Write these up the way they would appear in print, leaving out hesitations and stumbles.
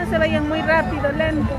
se vayan muy rápido, lento.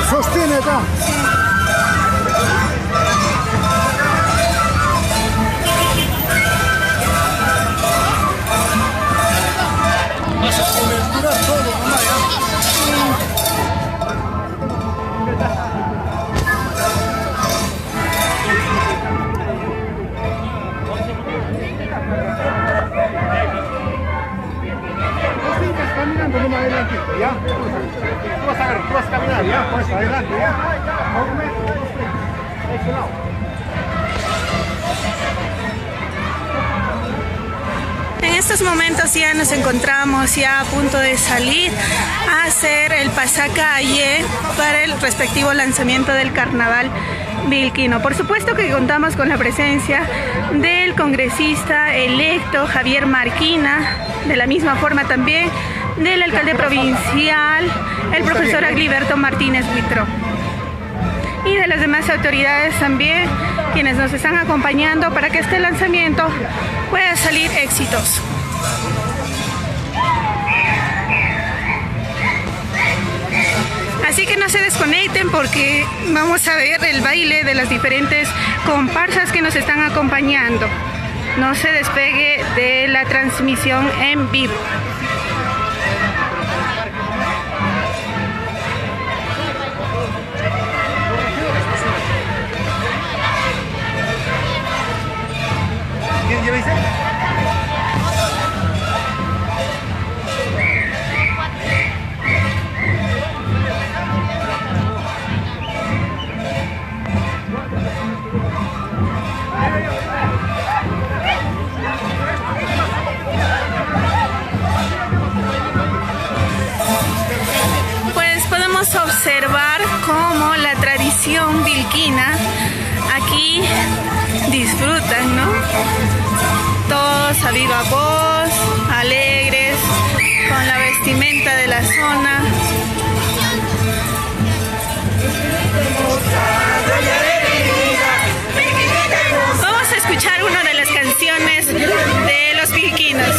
Sostiene acá. Vas a coberturar todo, mamá, caminando nomás adelante, ¿ya? Tú vas a caminar, ¿ya? Pues adelante, ¿ya? A un metro, a ese lado. En estos momentos ya nos encontramos ya a punto de salir a hacer el pasacalle para el respectivo lanzamiento del carnaval bilquino. Por supuesto que contamos con la presencia del congresista electo Javier Marquina, de la misma forma también del alcalde provincial, el profesor Agliberto Martínez Huitro, y de las demás autoridades también, quienes nos están acompañando para que este lanzamiento pueda salir exitoso. Así que no se desconecten porque vamos a ver el baile de las diferentes comparsas que nos están acompañando. No se despegue de la transmisión en vivo. ¿Quién lleva ese? y disfrutan, ¿no? Todos a viva voz, alegres, con la vestimenta de la zona. Vamos a escuchar una de las canciones de los bilquinos.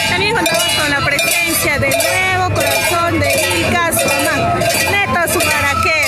También contamos con la presencia del nuevo corazón de Ilka Suamán, Neto Subaraquero.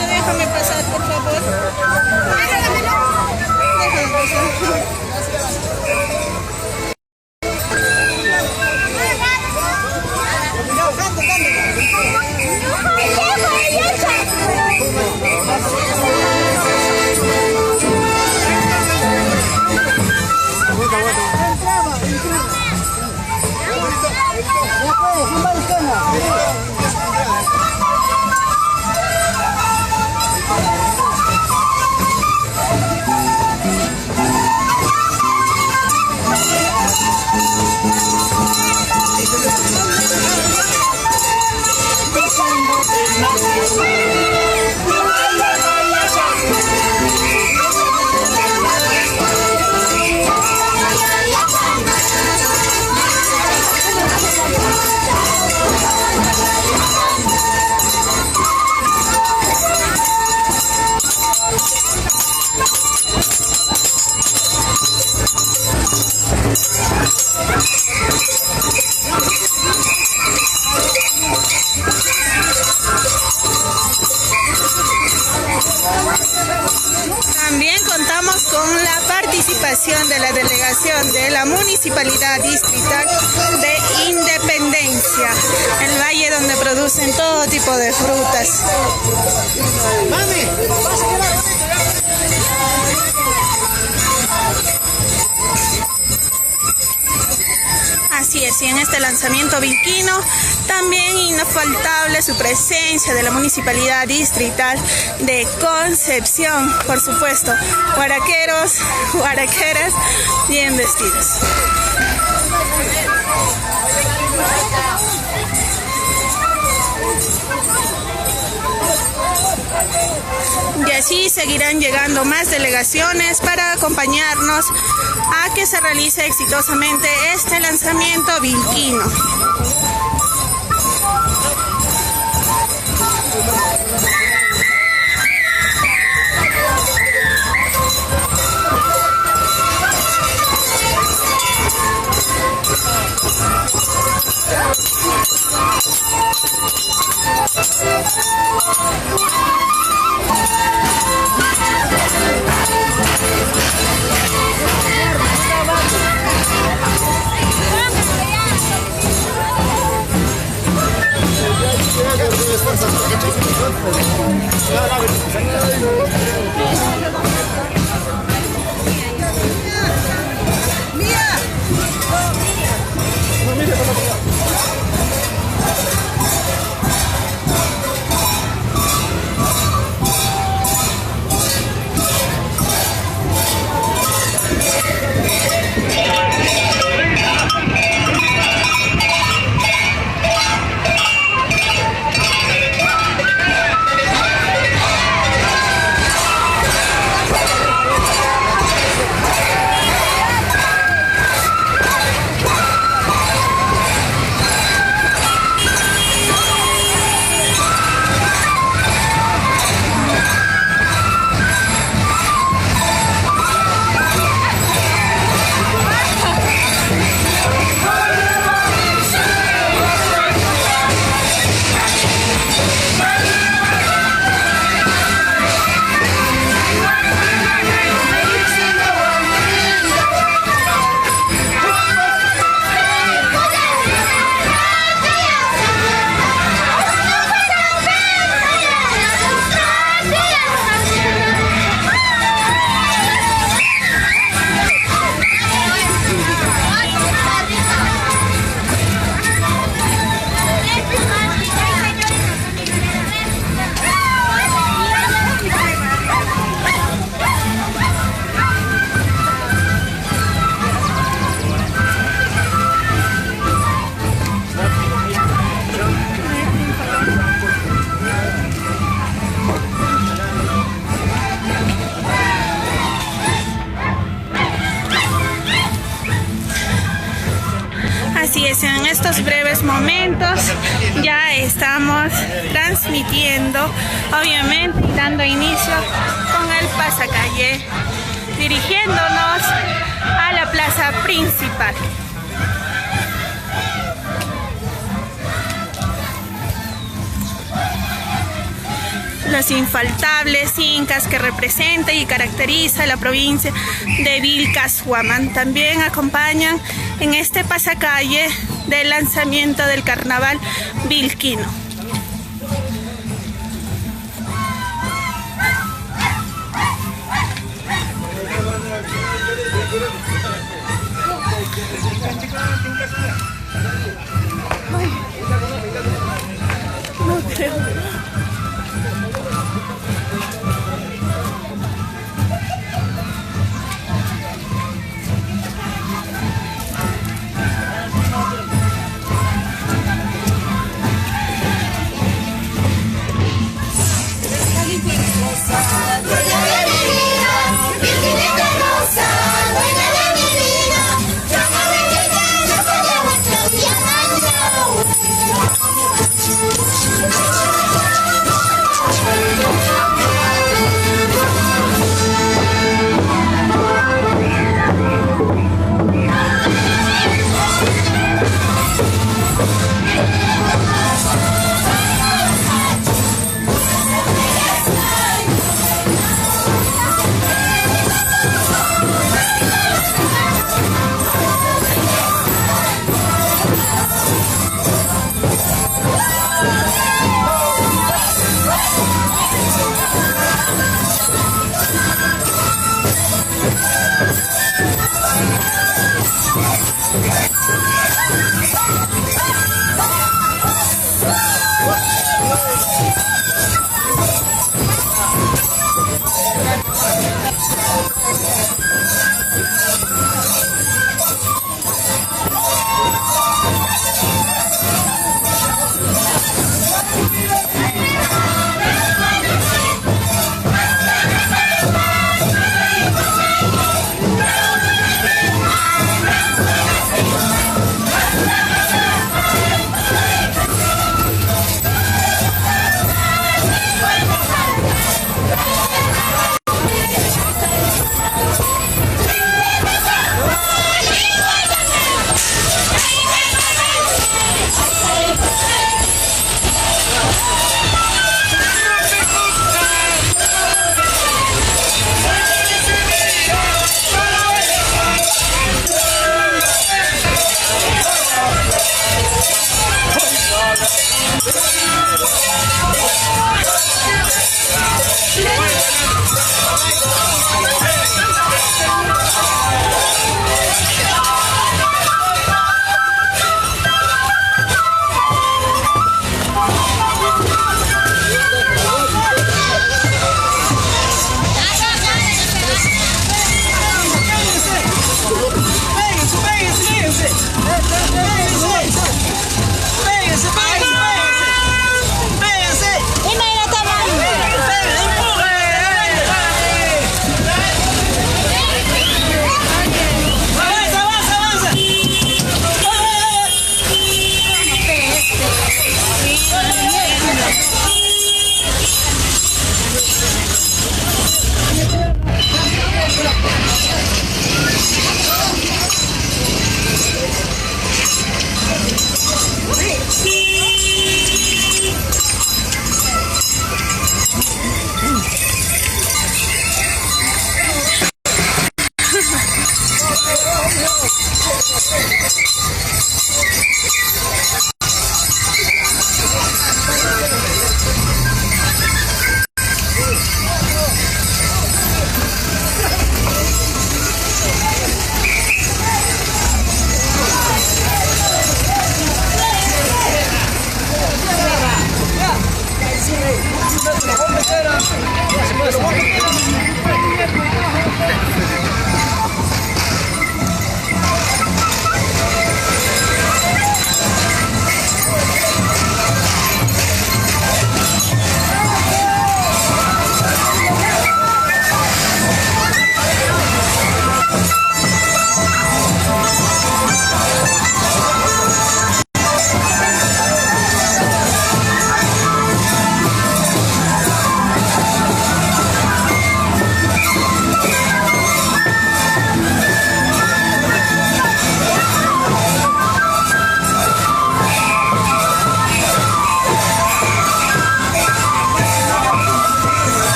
Déjame pasar, por favor. Déjame pasar. También contamos con la participación de la delegación de la Municipalidad Distrital de Independencia, el valle donde producen todo tipo de frutas. Así es, y en este lanzamiento bilquino también infaltable su presencia de la Municipalidad Distrital de Concepción, por supuesto, huaraqueros, huaraqueras bien vestidos. Y así seguirán llegando más delegaciones para acompañarnos a que se realice exitosamente este lanzamiento bilquino. Así es, en estos breves momentos ya estamos transmitiendo, obviamente, y dando inicio con el pasacalle, dirigiéndonos a la plaza principal. Los infaltables incas que representa y caracteriza la provincia de Vilcashuaman también acompañan en este pasacalle del lanzamiento del carnaval vilquino. No creo.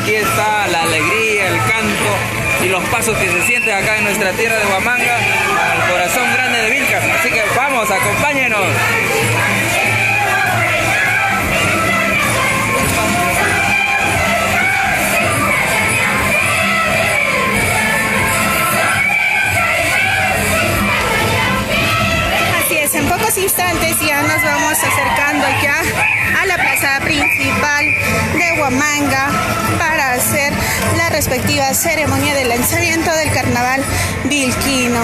aquí está la alegría, el canto y los pasos que se sienten acá en nuestra tierra de Huamanga, al corazón grande de Vilcas. Así que vamos, acompáñenos. En pocos instantes ya nos vamos acercando ya a la plaza principal de Huamanga para hacer la respectiva ceremonia de lanzamiento del carnaval bilquino.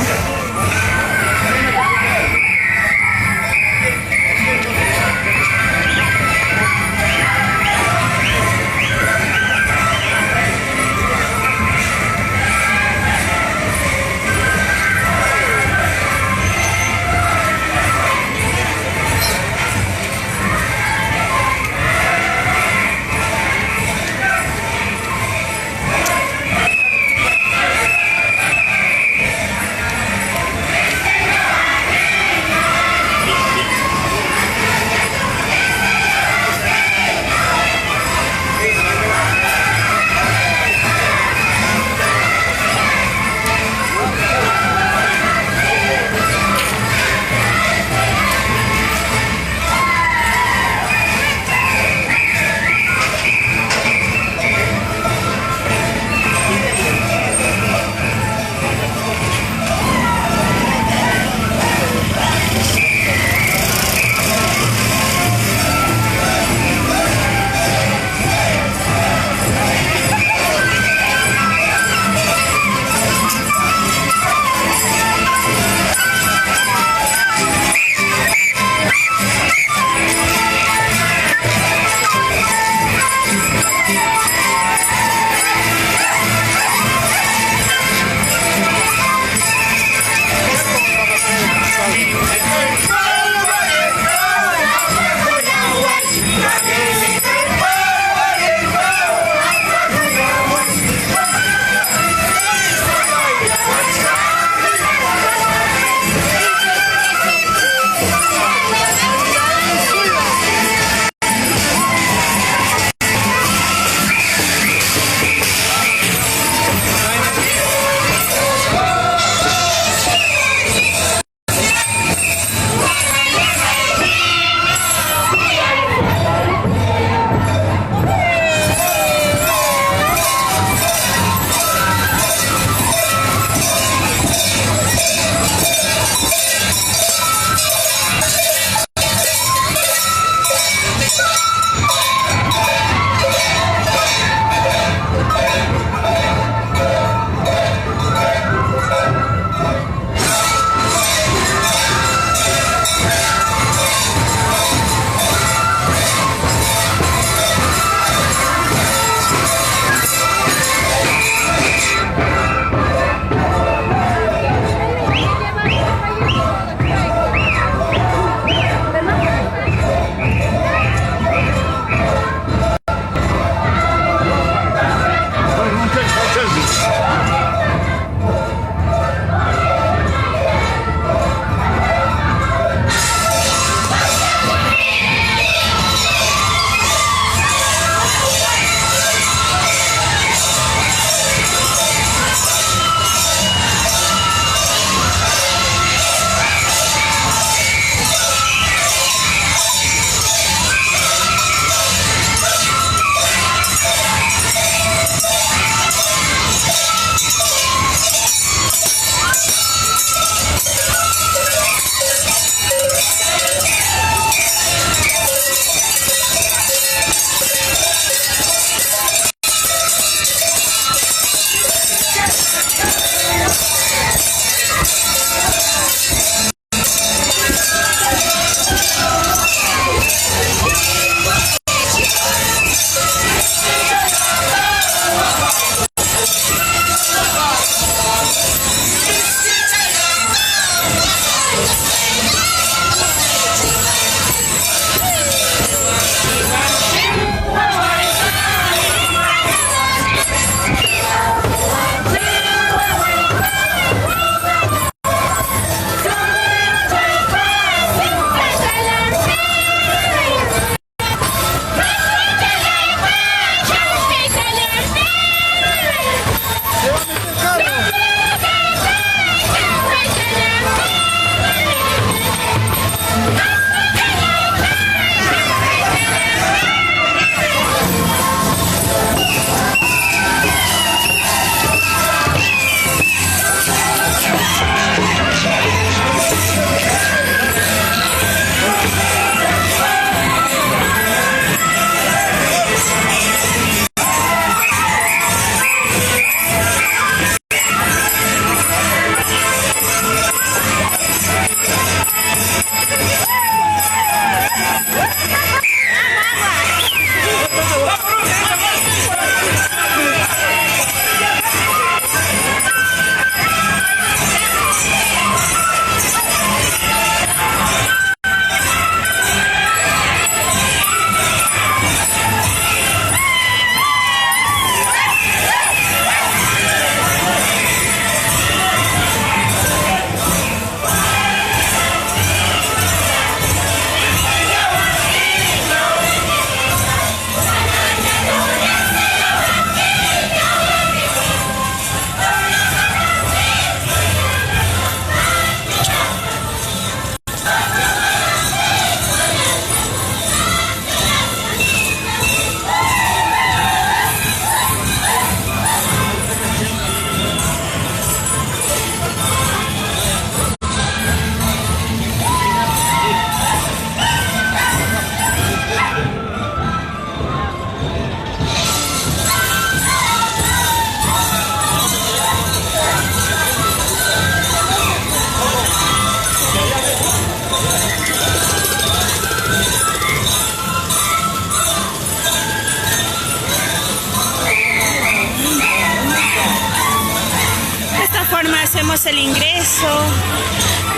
es el ingreso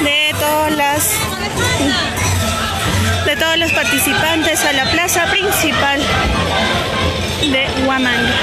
de todos los participantes a la plaza principal de Huamanga.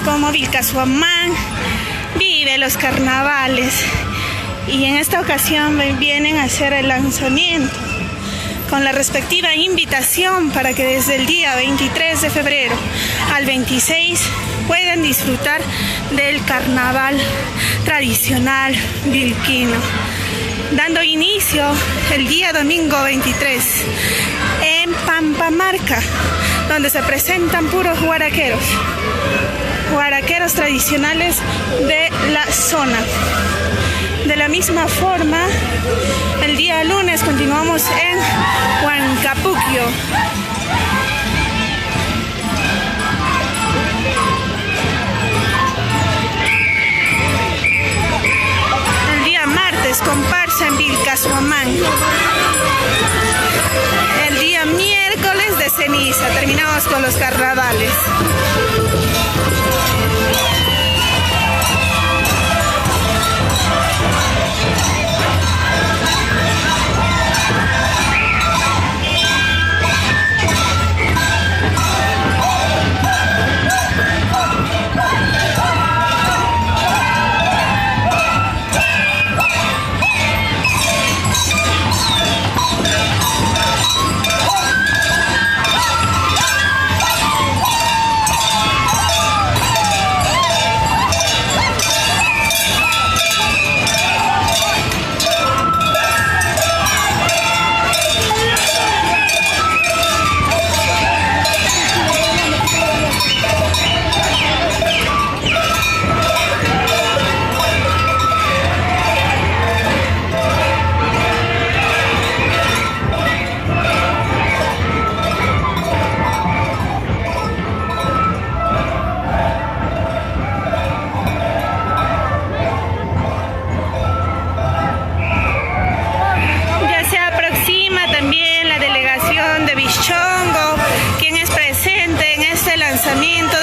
Como Vilcashuamán vive los carnavales, y en esta ocasión vienen a hacer el lanzamiento con la respectiva invitación para que desde el día 23 de febrero al 26 puedan disfrutar del carnaval tradicional vilquino, dando inicio el día domingo 23 en Pampamarca, donde se presentan puros huaraqueros tradicionales de la zona. De la misma forma, el día lunes continuamos en Huancapuquio. El día martes, comparsa en Vilcashuamán. El día miércoles de ceniza, terminamos con los carnavales.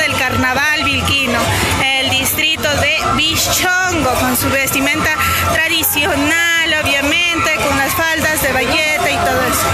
Del carnaval vilquino, el distrito de Vizchongo, con su vestimenta tradicional, obviamente, con las faldas de bayeta y todo eso.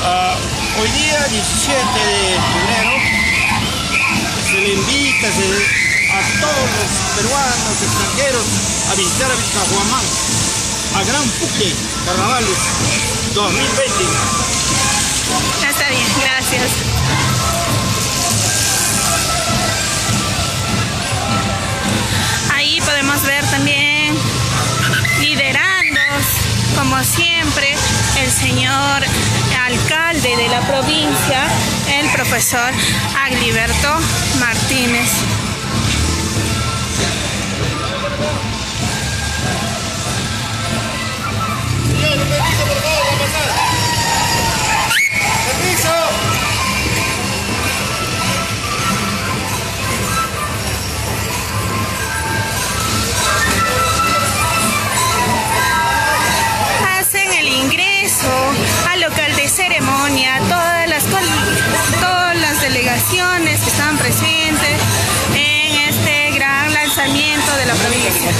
Hoy día, 17 de febrero, se le invita a todos los peruanos, extranjeros, a visitar a Vilcajuamán, a Gran Puque, Carnavales 2020. Está bien, gracias. Ahí podemos ver también liderando, como siempre, el señor alcalde de la provincia, el profesor Agliberto Martínez. Permiso, por favor, va a pasar. Permiso. Hacen el ingreso al local de ceremonia todas las delegaciones que están presentes en este gran lanzamiento de la provincia.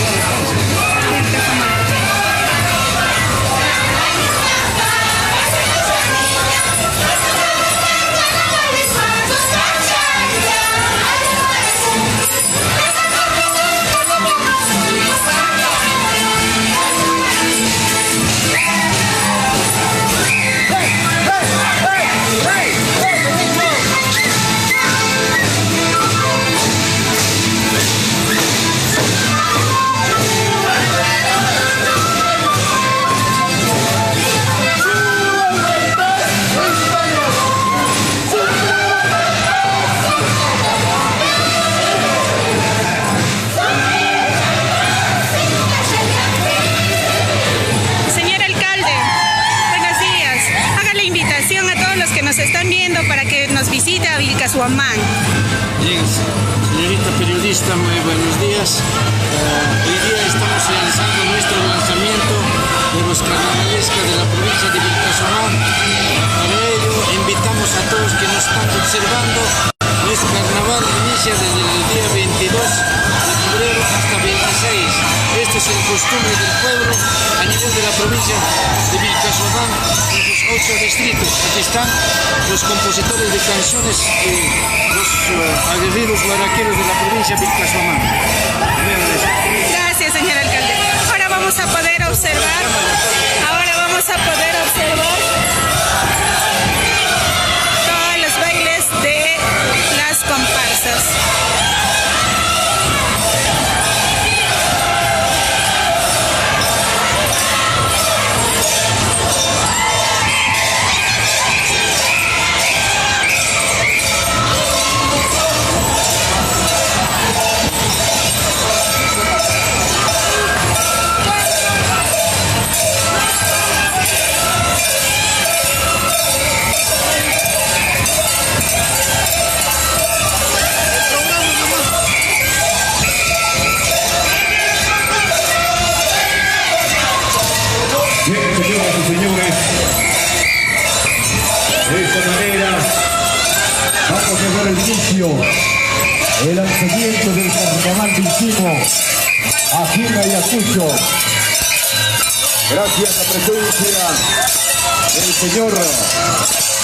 Visita a Vilcajuamán. Bien, señorita periodista, muy buenos días. Hoy día estamos realizando nuestro lanzamiento de los carnavalescas de la provincia de Vilcajuamán. Para ello, invitamos a todos que nos están observando. Nuestro carnaval inicia desde el día 22 de febrero hasta 26. Esto es el costumbre del pueblo a nivel de la provincia de Vilcajuamán, en los 8 distritos. Aquí están los compositores de canciones y los aguerridos guaraqueros de la provincia de Vilcajuamán. Gracias, señor alcalde. Ahora vamos a poder observar todos los bailes de las comparsas. Bien, señoras y señores, de esta manera vamos a dar el inicio el lanzamiento del carnaval vilquino aquí en Ayacucho. Gracias a la presencia del señor,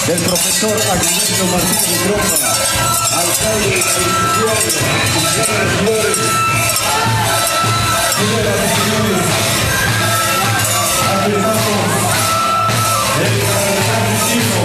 del profesor Agliberto Martínez Groma, alcalde de la institución, señoras y señores, aquí estamos, el carnaval vilquino.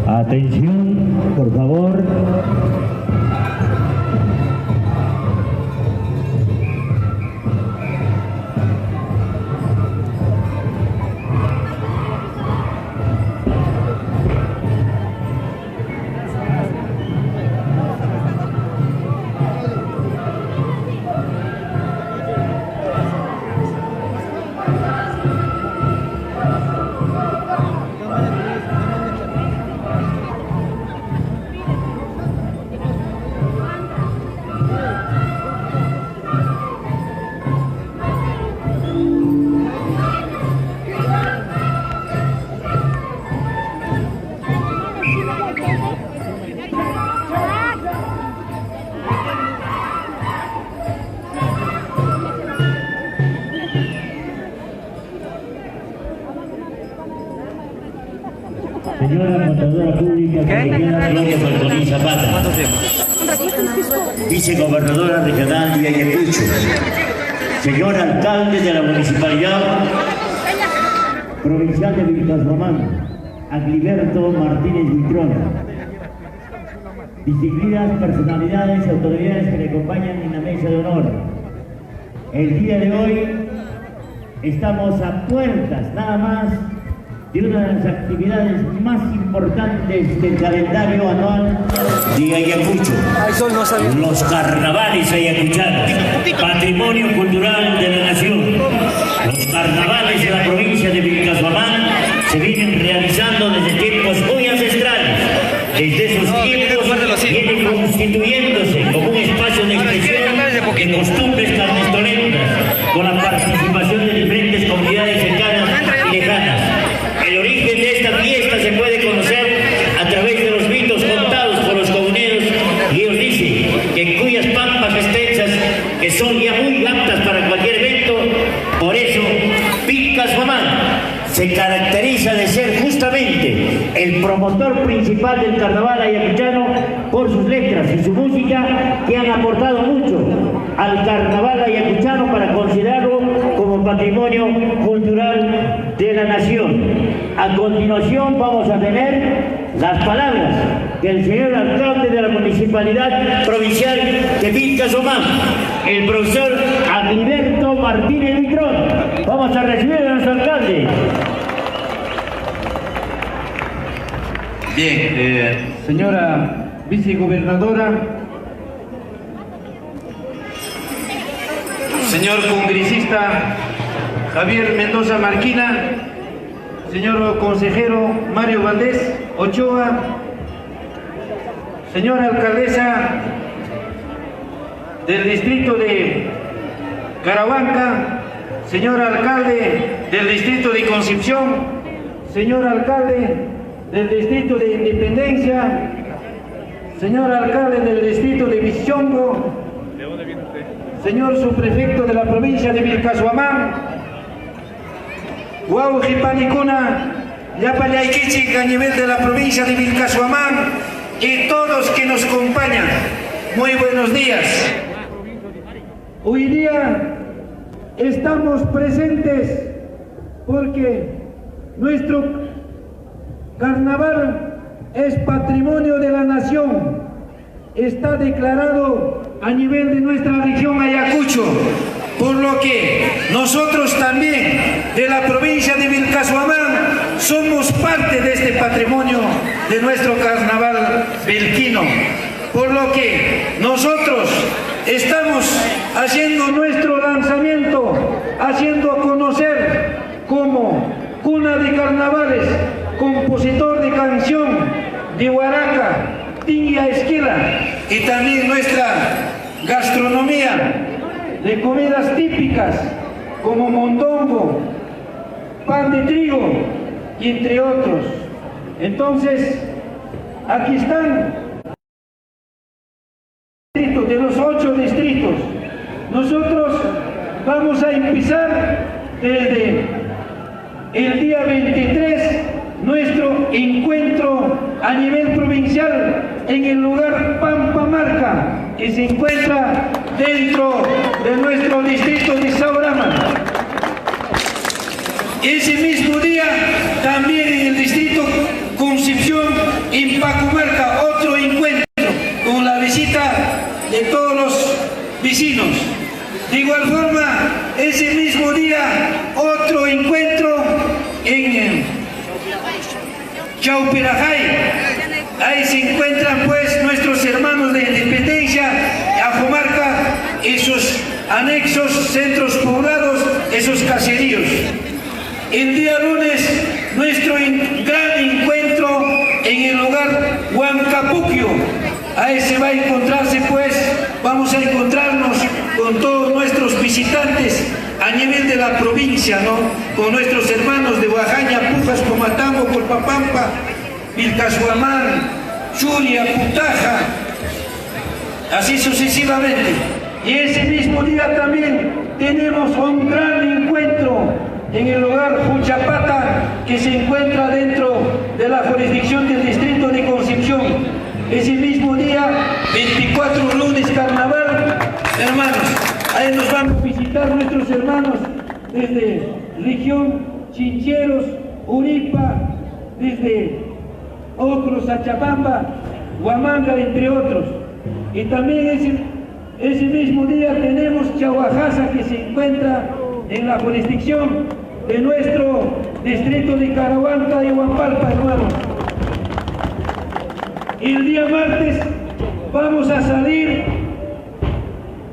Atención, por favor. Señora Contadora Pública Colegiada López Marcolín Zapata, Vicegobernadora Regional de Ayacucho, señor Alcalde de la Municipalidad Provincial de Vilcasomán, Agliberto Martínez Buitrón, distinguidas personalidades y autoridades que le acompañan en la mesa de honor, El día de hoy estamos a puertas nada más de una de las actividades más importantes del calendario anual de Ayacucho, los carnavales ayacuchanos, patrimonio cultural de la nación. Los carnavales de la provincia de Vilcashuamán se vienen realizando desde tiempos muy ancestrales. Desde esos tiempos viene constituyéndose como un espacio de expresión de costumbres carnestolentas, con la participación de diferentes comunidades cercanas y lejanas. El origen de esta fiesta se puede conocer a través de los mitos contados por los comuneros, y ellos dicen que en cuyas pampas extensas, que son ya muy aptas para cualquier evento, por eso Vilcashuamán se caracteriza de ser justamente el promotor principal del carnaval ayacuchano por sus letras y su música, que han aportado mucho al carnaval ayacuchano para considerarlo como patrimonio cultural de la nación. A continuación vamos a tener las palabras del señor alcalde de la Municipalidad Provincial de Vilcashuamán, el profesor Agriberto Martínez Vitrón. Vamos a recibir a nuestro alcalde. Bien, señora vicegobernadora, señor congresista Javier Mendoza Marquina, señor consejero Mario Valdés Ochoa, señora alcaldesa del distrito de Carahuanca, señor alcalde del distrito de Concepción, señor alcalde del distrito de Independencia, señor alcalde del distrito de Vichongo, señor subprefecto de la provincia de Vilcashuamán, Guau Jipanicuna, Yapayayquichi, a nivel de la provincia de Vilcashuamán, y todos que nos acompañan, muy buenos días. Hoy día estamos presentes porque nuestro carnaval es patrimonio de la nación, está declarado a nivel de nuestra región Ayacucho, por lo que nosotros también de la provincia de Vilcashuamán somos parte de este patrimonio de nuestro carnaval vilquino, por lo que nosotros estamos haciendo nuestro lanzamiento, haciendo a conocer como cuna de carnavales, compositor de canción de Huaraca, Tingia Esquila, y también nuestra gastronomía de comidas típicas como mondongo, pan de trigo, y entre otros. Entonces, aquí están de los 8 distritos. Nosotros vamos a empezar desde el día 23 nuestro encuentro a nivel provincial en el lugar Pampamarca, que se encuentra dentro de nuestro distrito de Saurama. Ese mismo día también en el distrito Concepción, en Pacumarca, otro encuentro con la visita de todos los vecinos. De igual forma, ese mismo día otro encuentro en Chaupirajay. Ahí se encuentran pues nuestros hermanos de Independencia, Ajomarca, esos anexos, centros poblados, esos caseríos. El día lunes, nuestro gran encuentro en el lugar Huancapuquio. Ahí se va a encontrarse pues, vamos a encontrarnos con todos nuestros visitantes a nivel de la provincia, ¿no? Con nuestros hermanos de Oaxaca, Pujas, Comatambo, Colpapampa, Vilcashuamán, Churia, Putaja, así sucesivamente. Y ese mismo día también tenemos un gran encuentro en el lugar Juchapata, que se encuentra dentro de la jurisdicción del distrito de Concepción. Ese mismo día, 24 lunes carnaval, hermanos, ahí nos van a visitar nuestros hermanos desde región Chincheros, Uripa, desde otros Achabamba, Huamanga, entre otros. Y también ese Ese mismo día tenemos Chahuajasa, que se encuentra en la jurisdicción de nuestro distrito de Carahuanca y Huampalpa, hermanos. Y el día martes vamos a salir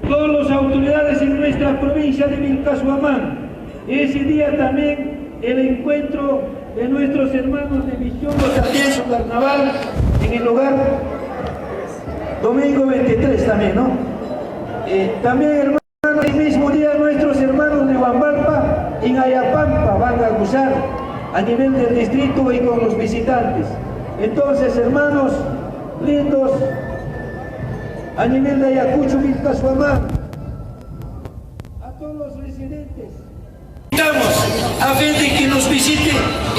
todas las autoridades en nuestra provincia de Vilcashuamán. Ese día también el encuentro de nuestros hermanos de Misión también su carnaval en el lugar domingo 23 también, ¿no? También, hermanos, el mismo día nuestros hermanos de Huambalpa en Ayapampa van a gozar a nivel del distrito y con los visitantes. Entonces, hermanos lindos, a nivel de Ayacucho, Vilcashuamán, a todos los residentes, invitamos a gente que nos visite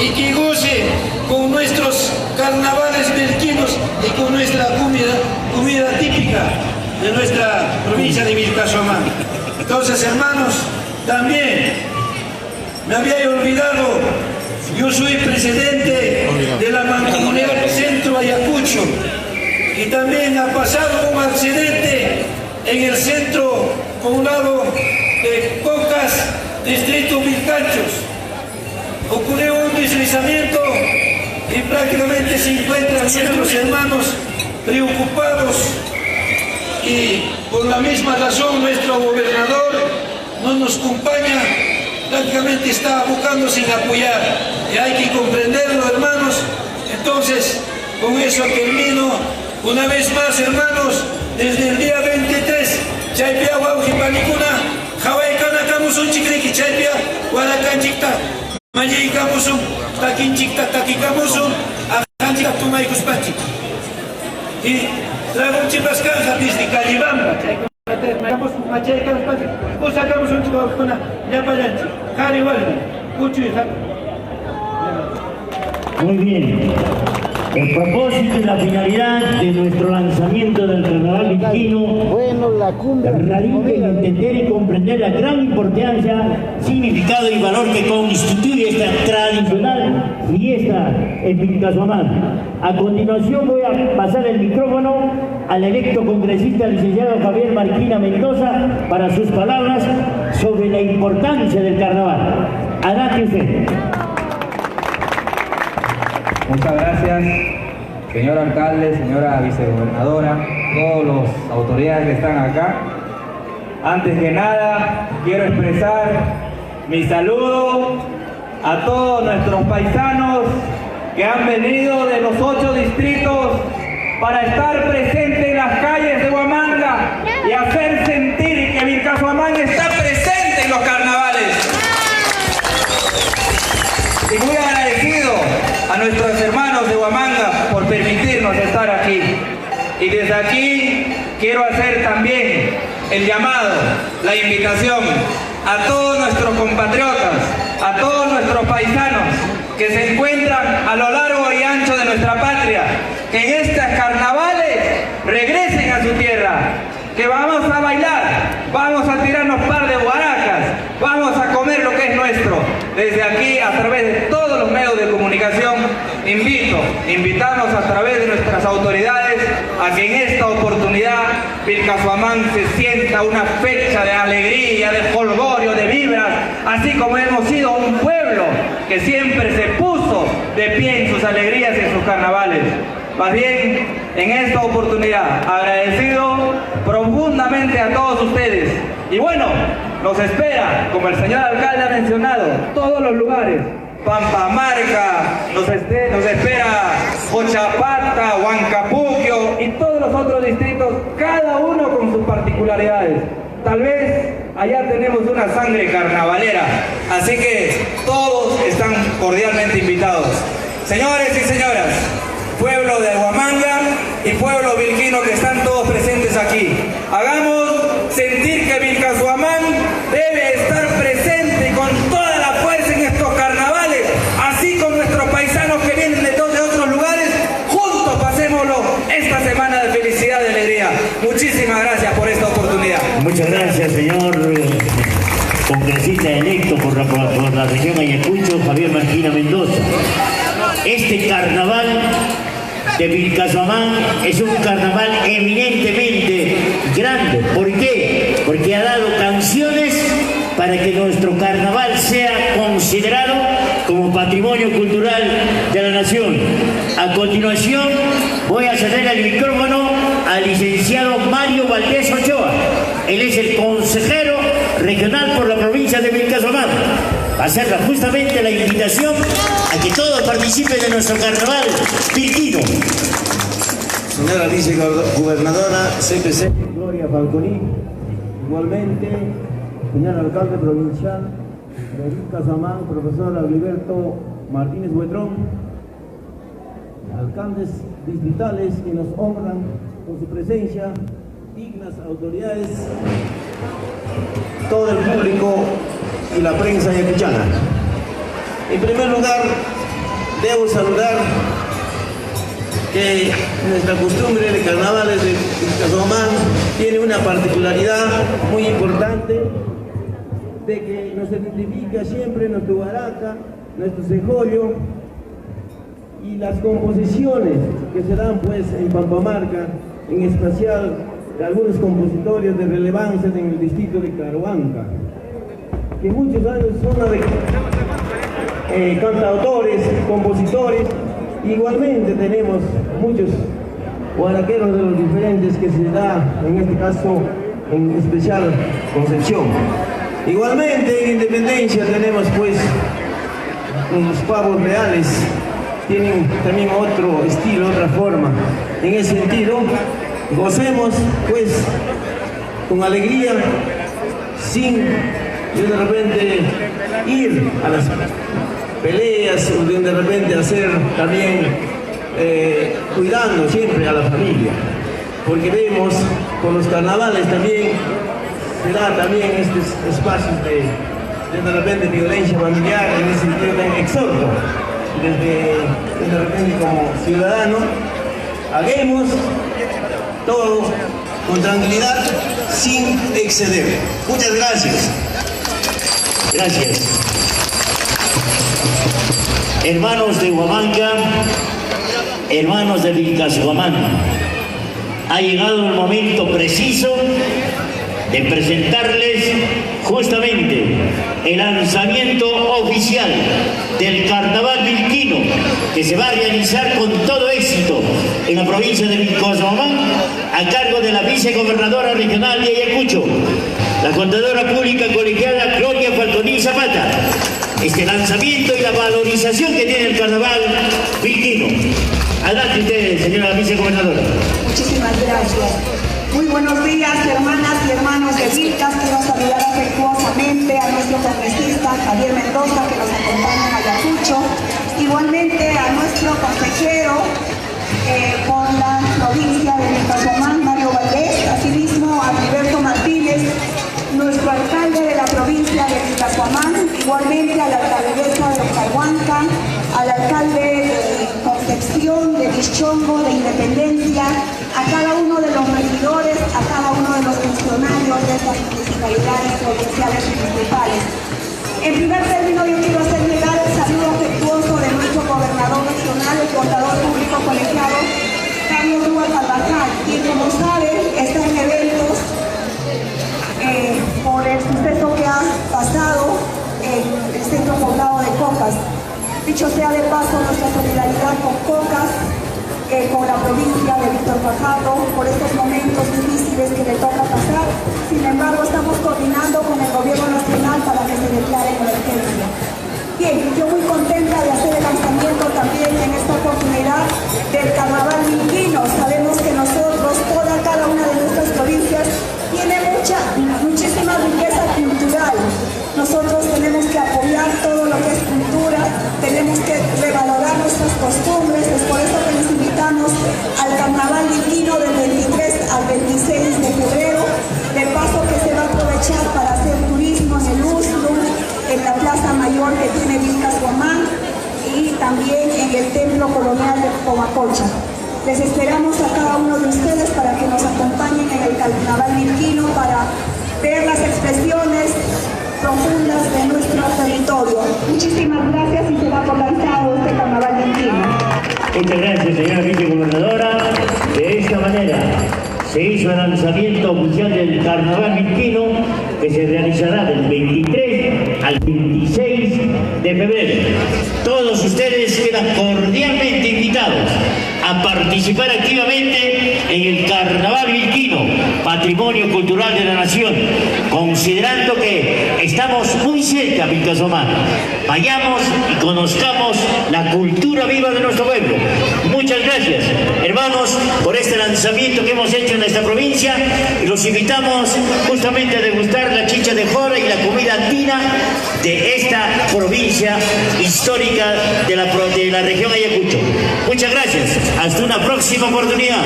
y que goce con nuestros carnavales vilquinos y con nuestra comida típica de nuestra provincia de Vilcashuamán. Entonces, hermanos, también me había olvidado, yo soy presidente de la Mancomunidad Centro Ayacucho y también ha pasado un accidente en el centro poblado de Cocas, distrito Vilcanchos. Ocurrió un deslizamiento y prácticamente se encuentran nuestros hermanos preocupados, y por la misma razón nuestro gobernador no nos acompaña, prácticamente está abocándose en apoyar, y hay que comprenderlo, hermanos. Entonces, con eso termino. Una vez más, hermanos, desde el día 23, Chaypia, Huaujipanicuna, Hawaii Kanakamusun, Chikriki, Chaypia, Huaracanchicta, Mayi Kamusun, Taquinchicta, Taquikamusun, Ajanchicta, Tumaycuspachi. Y Dragón Chipascanja, Disney, Calibamba, sacamos un chico con Yapayanchi, Jari Waldi, Cuchu y Muy bien. El propósito y la finalidad de nuestro lanzamiento del carnaval vilquino radica en entender y comprender la gran importancia, significado y valor que constituye esta tradicional fiesta en Vilcashuamán. A continuación voy a pasar el micrófono al electo congresista licenciado Javier Marquina Mendoza para sus palabras sobre la importancia del carnaval. Adelante usted. Muchas gracias, señor alcalde, señora vicegobernadora, todas las autoridades que están acá. Antes que nada, quiero expresar mi saludo a todos nuestros paisanos que han venido de los 8 distritos para estar presentes en las calles de Huamanga y hacer sentir que Vilcashuamán está presente en los carnavales. Y muy agradecido a nuestros hermanos de Huamanga por permitirnos estar aquí. Y desde aquí quiero hacer también el llamado, la invitación a todos nuestros compatriotas, a todos nuestros paisanos que se encuentran a lo largo y ancho de nuestra patria, que en estos carnavales regresen a su tierra, que vamos a bailar, vamos a tirarnos par de guaracas, vamos a comer lo que es nuestro. Desde aquí, a través de todos los medios de comunicación, invitamos a través de nuestras autoridades a que en esta oportunidad Vilcashuamán se sienta una fecha de alegría, de jolgorio, de vibras, así como hemos sido un pueblo que siempre se puso de pie en sus alegrías y en sus carnavales. Más bien, en esta oportunidad, agradecido profundamente a todos ustedes. Y bueno, nos espera, como el señor alcalde ha mencionado, todos los lugares. Pampamarca, nos espera Cochapata, Huancapuquio y todos los otros distritos, cada uno con sus particularidades. Tal vez allá tenemos una sangre carnavalera, así que todos están cordialmente invitados. Señores y señoras, pueblo de Huamanga y pueblo vilquino que están todos presentes aquí, hagamos sentir que Vilcashuamán debe estar presente con toda la fuerza en estos carnavales, así con nuestros paisanos que vienen de otros lugares. Juntos pasémoslo esta semana de felicidad y alegría. Muchísimas gracias por esta oportunidad. Muchas gracias, señor congresista electo por la región Ayacucho, Javier Marquina Mendoza. Este carnaval de Vilcashuamán es un carnaval eminentemente grande. ¿Por qué? Porque ha dado canciones para que nuestro carnaval sea considerado como patrimonio cultural de la nación. A continuación voy a ceder el micrófono al licenciado Mario Valdés Ochoa. Él es el consejero regional por la provincia de Vilcasomán. Va a ser justamente la invitación a que todos participen de nuestro carnaval vilquino. Señora vicegobernadora CPC Gloria Falconi, igualmente señor alcalde provincial de Vilcasomán, profesor Alberto Martínez Buetrón, alcaldes distritales que nos honran con su presencia, dignas autoridades, todo el público y la prensa ayacuchana. En primer lugar, debo saludar que nuestra costumbre de carnavales de Vilcasomán tiene una particularidad muy importante, de que nos identifica siempre nuestro baraca, nuestro cejollo y las composiciones que se dan pues en Pampamarca, en especial de algunos compositores de relevancia en el distrito de Caruanca, que muchos años son de cantautores, compositores. Igualmente tenemos muchos guaraqueros de los diferentes que se da, en este caso, en especial Concepción. Igualmente en Independencia tenemos pues unos pavos reales, tienen también otro estilo, otra forma. En ese sentido, gocemos pues con alegría, sin de repente ir a las peleas, o de repente hacer también cuidando siempre a la familia, porque vemos con los carnavales también se da también estos espacios de repente violencia familiar. En ese sentido también exhorto de repente como ciudadano, hagamos todo con tranquilidad, sin exceder. Muchas gracias. Gracias. Hermanos de Huamanga, hermanos de Vilcasomán, ha llegado el momento preciso de presentarles justamente el lanzamiento oficial del carnaval vilquino, que se va a realizar con todo éxito en la provincia de Vilcasomán, a cargo de la vicegobernadora regional de Ayacucho, la contadora pública colegiada Gloria Falconi Zapata. Este lanzamiento y la valorización que tiene el carnaval vilquino. Adelante usted, señora vicegobernadora. Muchísimas gracias. Muy buenos días, hermanas y hermanos de Vilcas. Quiero saludar afectuosamente a nuestro congresista Javier Mendoza, que nos acompaña en Ayacucho. Igualmente a nuestro consejero por la provincia de Vilcasomán, Mario Valdés. Asimismo a Alberto Martínez, nuestro alcalde de la provincia de Vilcasomán, igualmente a la alcaldesa de Caruanca, al alcalde de Concepción, de Vichongo, de Independencia, a cada uno de los regidores, a cada uno de los funcionarios de estas municipalidades provinciales y municipales. En primer término, yo quiero hacer llegar el saludo afectuoso de nuestro gobernador regional, el contador público colegiado, Carlos Rúa Carvajal, quien, como saben, está en eventos por el suceso que ha pasado en el centro poblado de Cocas. Dicho sea de paso, nuestra solidaridad con Cocas, con la provincia de Víctor Fajardo, por estos momentos difíciles que le toca pasar. Sin embargo, estamos coordinando con el gobierno nacional para que se declare emergencia. Bien, yo muy contenta de hacer el lanzamiento también en esta oportunidad del carnaval vilquino. Sabemos que nosotros, cada una de nuestras provincias, tiene muchísima riqueza cultural. Nosotros tenemos que apoyar todo lo que es cultura, tenemos que revalorar nuestras costumbres. Es por eso que les invitamos al carnaval vilquino del 23 al 26 de febrero, de paso que se va a aprovechar para hacer turismo en el Uslu, en la Plaza Mayor que tiene Vilcasomán y también en el Templo Colonial de Comacocha. Les esperamos a cada uno de ustedes para que nos acompañen en el carnaval vilquino, para ver las expresiones profundas de nuestro territorio. Muchísimas gracias y se va por lanzado este carnaval vilquino. Muchas gracias, señora vicegobernadora. De esta manera se hizo lanzamiento oficial del Carnaval Vilquino, que se realizará del 23 al 26 de febrero. Todos ustedes quedan cordialmente invitados a participar activamente en el Carnaval Vilquino, patrimonio cultural de la nación, considerando que estamos muy cerca a Vilcasomán. Vayamos y conozcamos la cultura viva de nuestro pueblo. Muchas gracias, hermanos, por este lanzamiento que hemos hecho en esta provincia, y los invitamos justamente a degustar la chicha de jora y la comida andina de esta provincia histórica de la región Ayacucho. Muchas gracias, hasta una próxima oportunidad.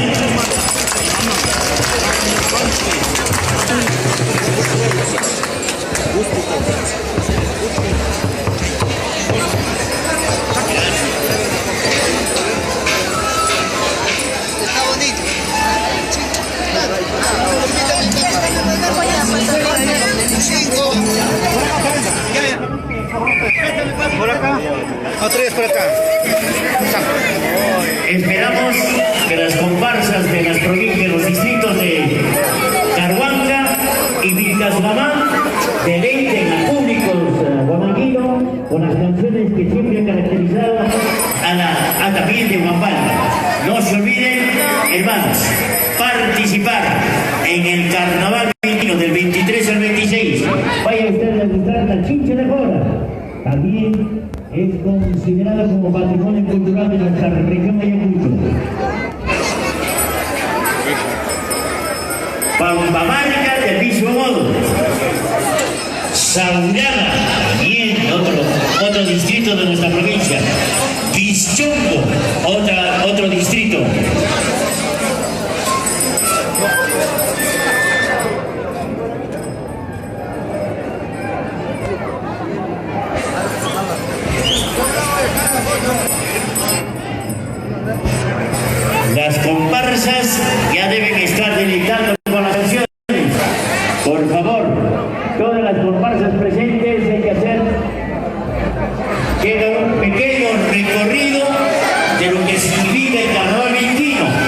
Por acá, otra vez por acá. Esperamos que las comparsas de las provincias, los distritos de Carhuanca y Vilcasomán deleiten al público huamanguino con las canciones que siempre han caracterizado a también de Huampalma. No se olviden, hermanos, participar en el Carnaval Vilquino del 23 al 26. Vaya usted a gustar la chicha de jora. También es considerada como patrimonio cultural de nuestra región Ayacucho. Pampamarca del mismo modo. Saurada, también otro distrito de nuestra provincia. Pichongo, otro distrito. Las comparsas ya deben estar deleitando con las canciones. Por favor, todas las comparsas presentes hay que hacer un pequeño recorrido de lo que significa el Carnaval Vilquino.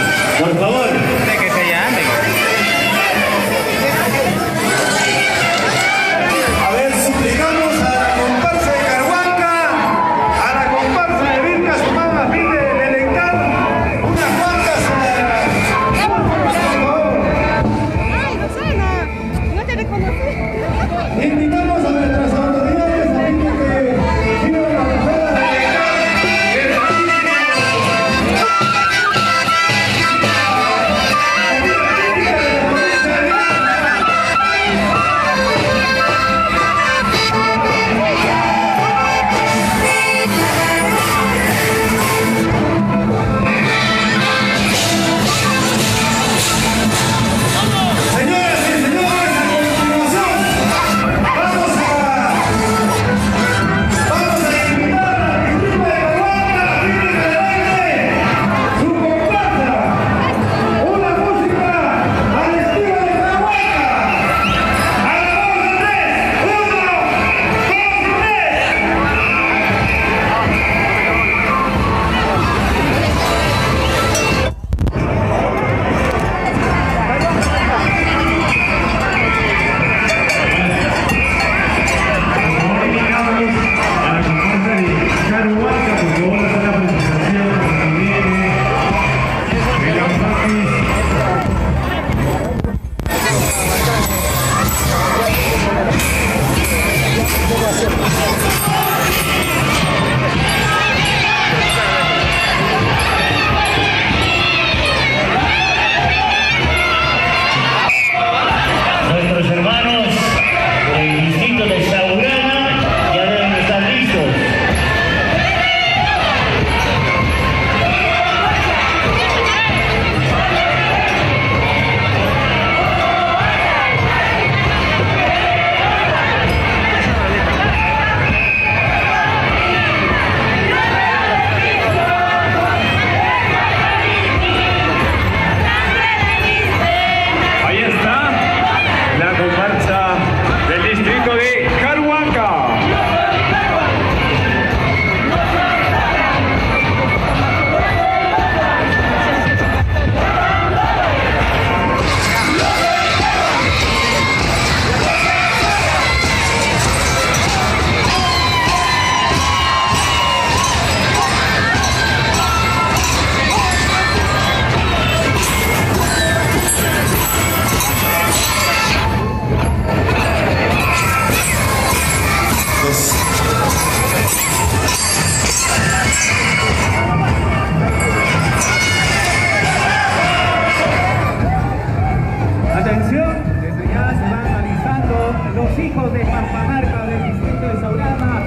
Atención, desde ya se van analizando los hijos de Pampamarca del distrito de Saurama,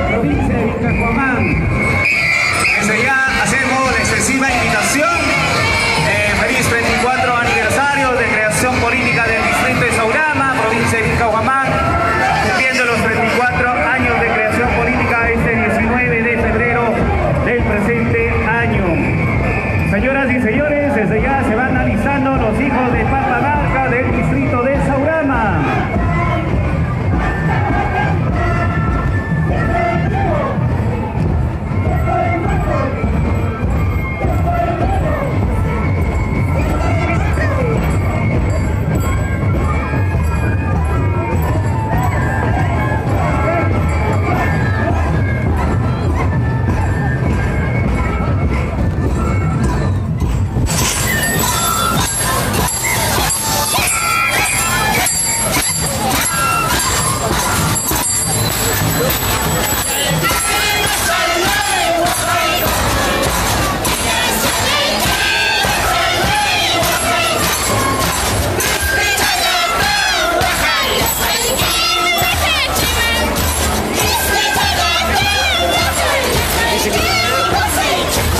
provincia de Vilcajomán. Desde ya hacemos la excesiva invitación. Feliz 34 aniversario de creación política del distrito de Saurama, provincia de Vilcajomán, cumpliendo los 34 años de creación política este 19 de febrero del presente año. Señoras y señores, desde ya se van analizando los hijos de Pampamarca del distrito de Saurama.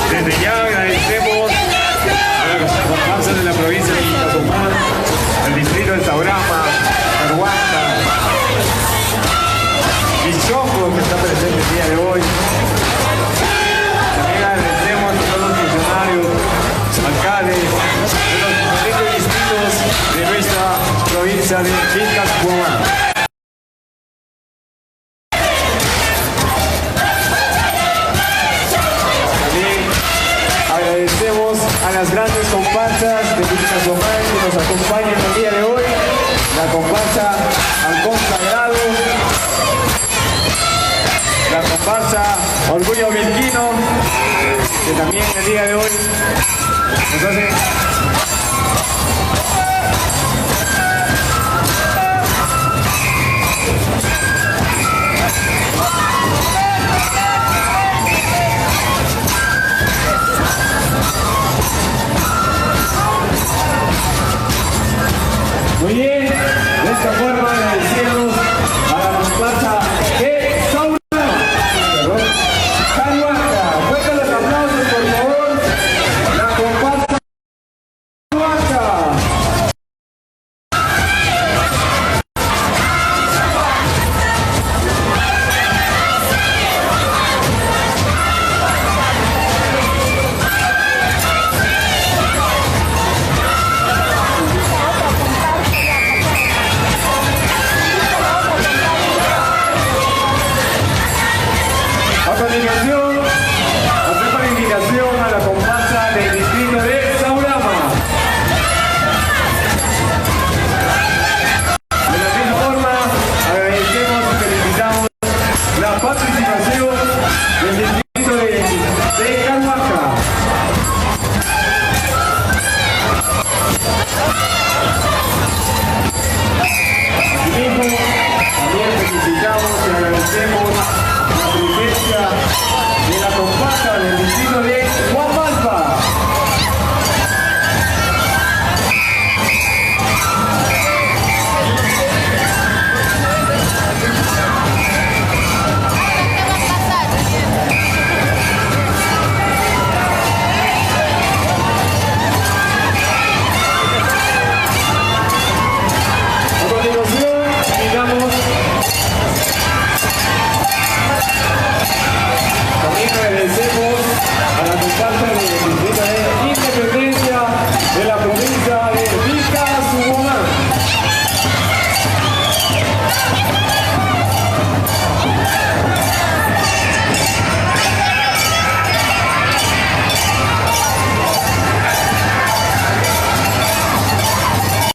Desde ya agradecemos a las comparsas de la provincia de Vilcajomán, al distrito de Saurama, Caruanta, Bichoco, que está presente el día de hoy. También agradecemos a todos los funcionarios, alcaldes de los diferentes distritos de nuestra provincia de Vilcajomán. Agradecemos a las grandes comparsas de Vilcajomán que nos acompañan el día de hoy, la comparsa Halcón Sagrado, la comparsa Orgullo Vilquino, que también el día de hoy nos hace muy bien, de esta forma agradecemos a la comparsa de Saurama, Caruanta. Fuerte los aplausos, por favor. La comparsa Caruanta. A continuación, hacemos la invitación a la comparsa del distrito de Saurama. De la misma forma, agradecemos y felicitamos la participación